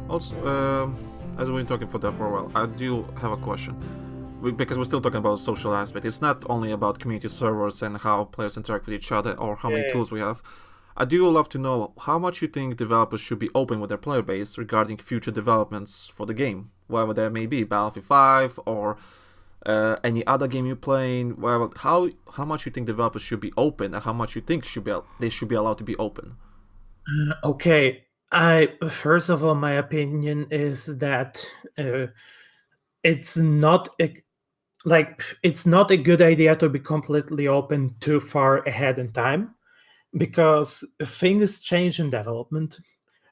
Also, as we've been talking for that for a while, I do have a question. Because we're still talking about social aspect. It's not only about community servers and how players interact with each other or how many Yeah. tools we have. I do love to know how much you think developers should be open with their player base regarding future developments for the game, whatever that may be, Battlefield 5 or any other game you're playing. Well, how much you think developers should be open, and how much you think they should be allowed to be open? Okay. I first of all, my opinion is that uh, it's not a, it's not a good idea to be completely open too far ahead in time because things change in development.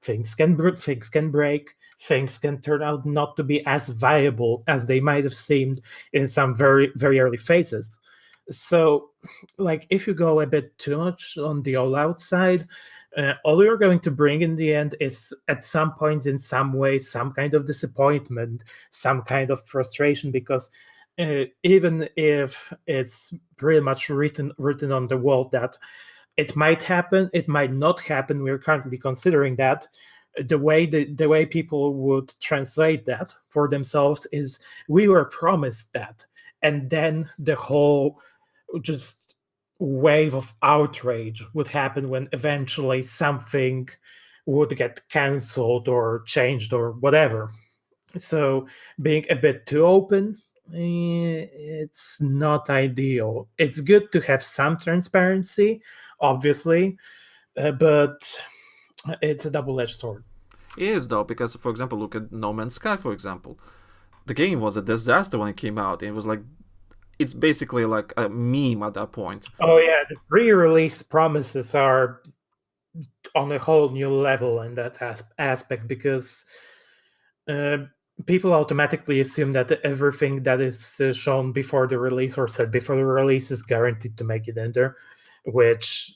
Things can break. Things can turn out not to be as viable as they might have seemed in some very early phases. So, like, if you go a bit too much on the all out side, all you're going to bring in the end is at some point, in some way, some kind of disappointment, some kind of frustration, because even if it's pretty much written on the wall that it might happen, it might not happen. We're currently considering that. The way people would translate that for themselves is we were promised that, and then the whole just wave of outrage would happen when eventually something would get cancelled or changed or whatever. So being a bit too open, it's not ideal. It's good to have some transparency, obviously, but it's a double-edged sword. It is though, because for example, look at No Man's Sky, for example. The game was a disaster when it came out. It was like it's basically like a meme at that point. Oh yeah, the pre-release promises are on a whole new level in that aspect because uh, people automatically assume that everything that is shown before the release or said before the release is guaranteed to make it in there, which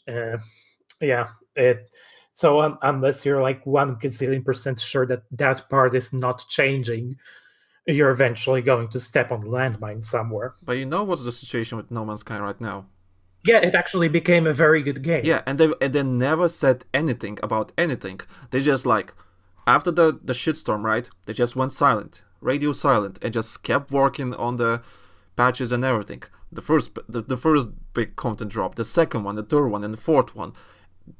yeah, it. So unless you're like 1 gazillion% sure that that part is not changing, you're eventually going to step on the landmine somewhere. But you know what's the situation with No Man's Sky right now? Yeah, it actually became a very good game. Yeah, and they never said anything about anything. They just like after the shitstorm, right? They just went silent, radio silent, and just kept working on the patches and everything. The first big content drop, the second one, the third one, and the fourth one.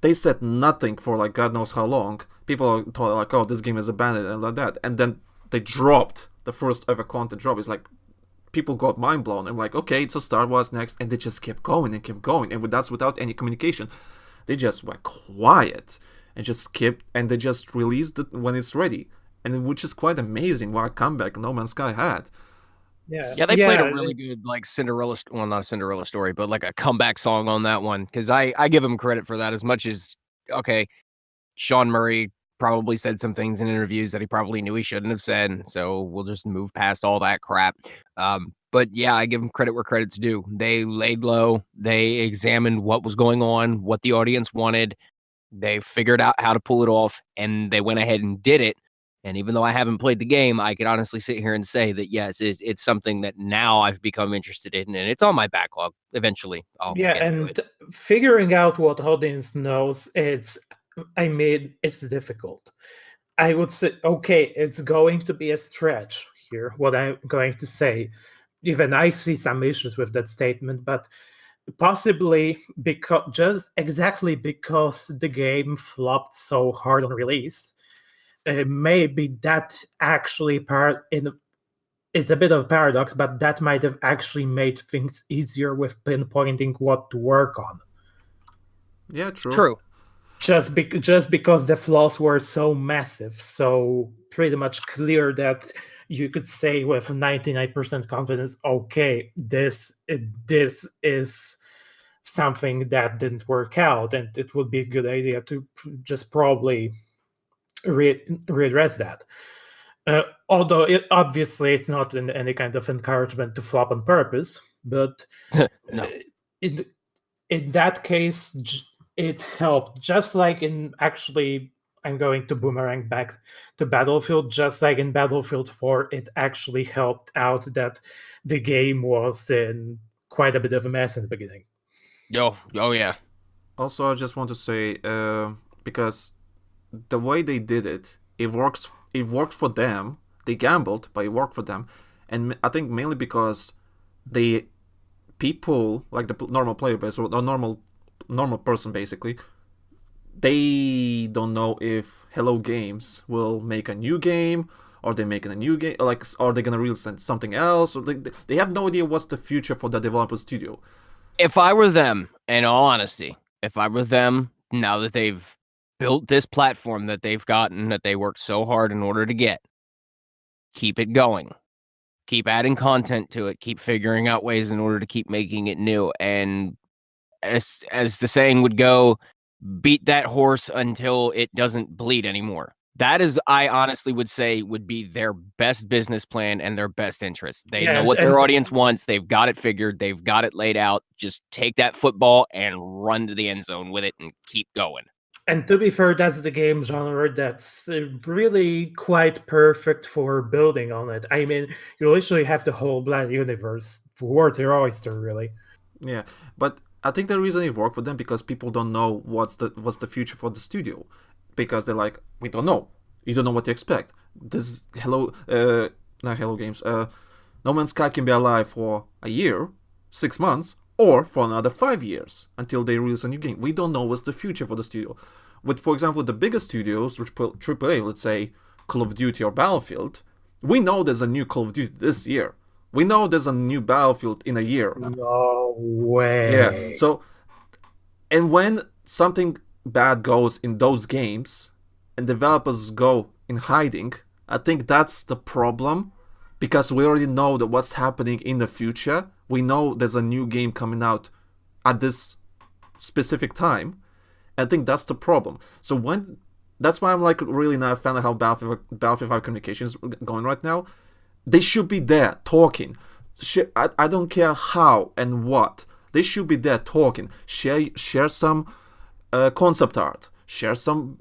They said nothing for like God knows how long. People thought like, oh, this game is abandoned and like that, and then they dropped the first ever content drop. It's like people got mind blown. I'm like, okay, it's a start. What's next? And they just kept going and kept going, and that's without any communication. They just were quiet and just kept, and they just released it when it's ready, and which is quite amazing. What a comeback No Man's Sky had. Yeah, Yeah, they played a yeah, really good like Cinderella, well, not a Cinderella story, but like a comeback song on that one because I give him credit for that as much as okay, Sean Murray probably said some things in interviews that he probably knew he shouldn't have said, so we'll just move past all that crap. But yeah, I give him credit where credit's due. They laid low, they examined what was going on, what the audience wanted, they figured out how to pull it off, and they went ahead and did it. And even though I haven't played the game, I can honestly sit here and say that yes, it's something that now I've become interested in, and it's on my backlog. Eventually, I'll yeah, get into it. and figuring out what audience knows, it's difficult. I would say, okay, it's going to be a stretch here, what I'm going to say. Even I see some issues with that statement, but possibly because just exactly because the game flopped so hard on release, maybe that actually part in it's a bit of a paradox, but that might have actually made things easier with pinpointing what to work on. Yeah, true. True. Just because the flaws were so massive, so pretty much clear that you could say with 99% confidence, okay, this is something that didn't work out, and it would be a good idea to just probably readdress that. Although obviously it's not any kind of encouragement to flop on purpose, but No. in in that case, it helped. Just like in actually, I'm going to boomerang back to Battlefield. Just like in Battlefield 4, it actually helped out that the game was in quite a bit of a mess in the beginning. Oh yeah. Also, I just want to say because the way they did it, it works. it worked for them. They gambled, but it worked for them. And I think mainly because the people, like the normal player base, or a normal person basically, they don't know if Hello Games will make a new game, or they're making a new game, or like, are they gonna release something else, or they have no idea what's the future for the developer studio. If I were them, in all honesty, now that they've built this platform that they've gotten, that they worked so hard in order to get, keep it going. Keep adding content to it. Keep figuring out ways in order to keep making it new. And as the saying would go, beat that horse until it doesn't bleed anymore. That is, I honestly would say, would be their best business plan and their best interest. They know what their audience wants. They've got it figured. They've got it laid out. Just take that football and run to the end zone with it and keep going. And to be fair, that's the game genre that's really quite perfect for building on it. I mean, you literally have the whole Blind universe. Words your oyster, really. Yeah, but I think the reason it worked for them because people don't know what's the future for the studio, because they're like, we don't know. You don't know what to expect. This not Hello Games. No Man's Sky can be alive for a year, 6 months, or for another 5 years until they release a new game. We don't know what's the future for the studio. With, for example, the bigger studios, which AAA, let's say Call of Duty or Battlefield, we know there's a new Call of Duty this year. We know there's a new Battlefield in a year. No way. Yeah. So, and when something bad goes in those games and developers go in hiding, I think that's the problem, because we already know that what's happening in the future. We know there's a new game coming out at this specific time. I think that's the problem. So that's why I'm like really not a fan of how Battlefield 5 communication is going right now. They should be there talking. I don't care how and what. They should be there talking. Share some concept art. Share some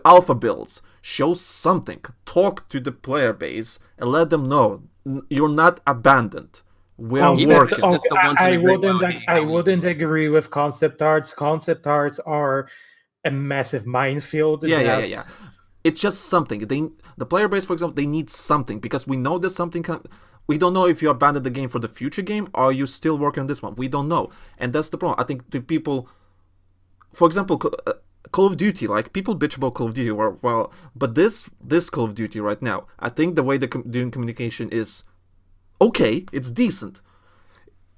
alpha builds. Show something. Talk to the player base and let them know you're not abandoned. We're working. I wouldn't agree with concept arts. Concept arts are a massive minefield. Yeah. It's just something. The player base, for example, they need something, because we know there's something. We don't know if you abandoned the game for the future game or are you still working on this one. We don't know, and that's the problem. I think the people, for example, Call of Duty, like people bitch about Call of Duty, but this Call of Duty right now, I think the way they're doing communication is okay. It's decent.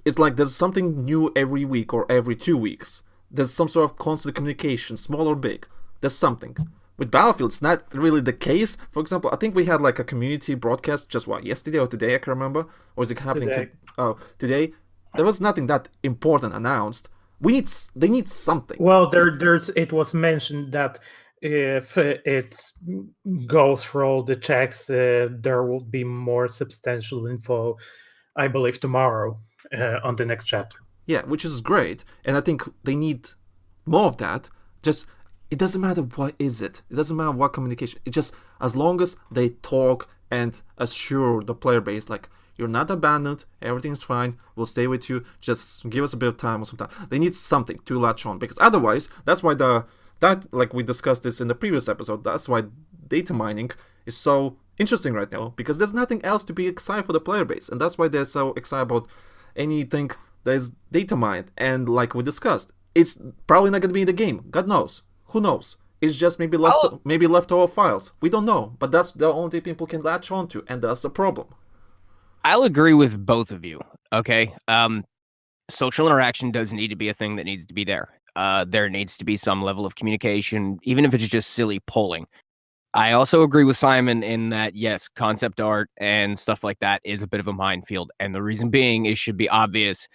It's like there's something new every week or every 2 weeks. There's some sort of constant communication, small or big. There's something. With Battlefield, it's not really the case. For example, I think we had like a community broadcast just yesterday or today, I can't remember. Or is it happening today? There was nothing that important announced. They need something. Well, it was mentioned that if it goes through all the checks, there will be more substantial info, I believe, tomorrow on the next chapter. Yeah, which is great. And I think they need more of that. Just, it doesn't matter what is it. It doesn't matter what communication. It just, as long as they talk and assure the player base, like, you're not abandoned, everything's fine, we'll stay with you, just give us a bit of time or some time. They need something to latch on, because otherwise, that's why like we discussed this in the previous episode, that's why data mining is so interesting right now, because there's nothing else to be excited for the player base, and that's why they're so excited about anything that is data mined. And like we discussed, it's probably not going to be in the game. God knows. Who knows? It's just maybe leftover files. We don't know, but that's the only thing people can latch on to, and that's the problem. I'll agree with both of you, okay? Social interaction does need to be a thing that needs to be there. There needs to be some level of communication, even if it's just silly polling. I also agree with Simon in that, yes, concept art and stuff like that is a bit of a minefield. And the reason being, it should be obvious.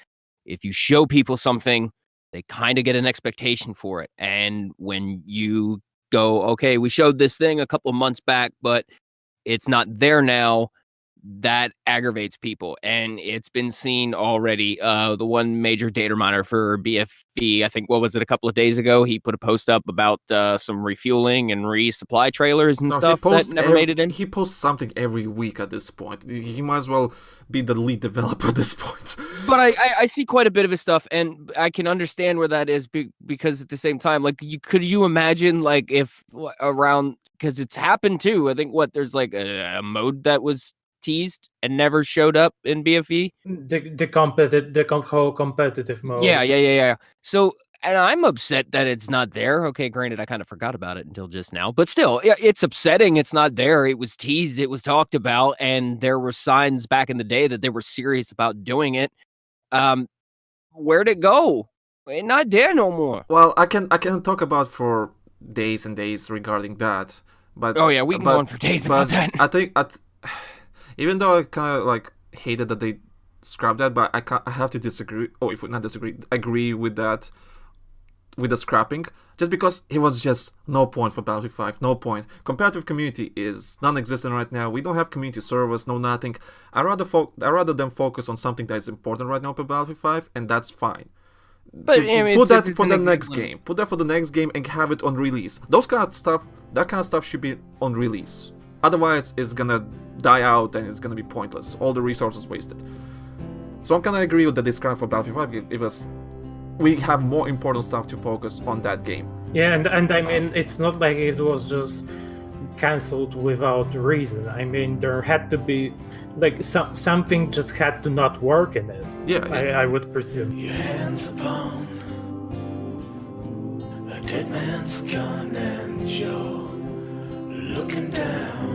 If you show people something, they kind of get an expectation for it. And when you go, okay, we showed this thing a couple of months back, but it's not there now, that aggravates people. And it's been seen already. The one major data miner for BFB, I think, what was it, a couple of days ago, he put a post up about some refueling and resupply trailers and stuff that never made it in. He posts something every week at this point. He might as well be the lead developer at this point. But I see quite a bit of his stuff, and I can understand where that is, because at the same time, like, could you imagine, like, if around, because it's happened too. I think there's like a mode that was teased and never showed up in BFE. The whole competitive mode. Yeah. So, and I'm upset that it's not there. Okay, granted, I kind of forgot about it until just now, but still, it's upsetting it's not there. It was teased, it was talked about, and there were signs back in the day that they were serious about doing it. Where'd it go? It's not there no more. Well, I can talk about for days and days regarding that, but oh yeah, we can go on for days about that. I think even though I kind of like hated that they scrapped that, but I have to disagree. Oh, if we not disagree, agree with that, with the scrapping, just because it was just no point for Battlefield 5, no point. Competitive community is non-existent right now. We don't have community servers, no nothing. I rather them focus on something that is important right now for Battlefield 5, and that's fine. But I mean, put that for the next game. Put that for the next game and have it on release. That kind of stuff should be on release. Otherwise, it's gonna die out and it's gonna be pointless. All the resources wasted. So I'm gonna agree with the discount for Battlefield 5 because we have more important stuff to focus on that game. Yeah, and I mean, it's not like it was just cancelled without reason. I mean, there had to be like something just had to not work in it. Yeah. I would presume. Your hands upon a dead man's gun and you're looking down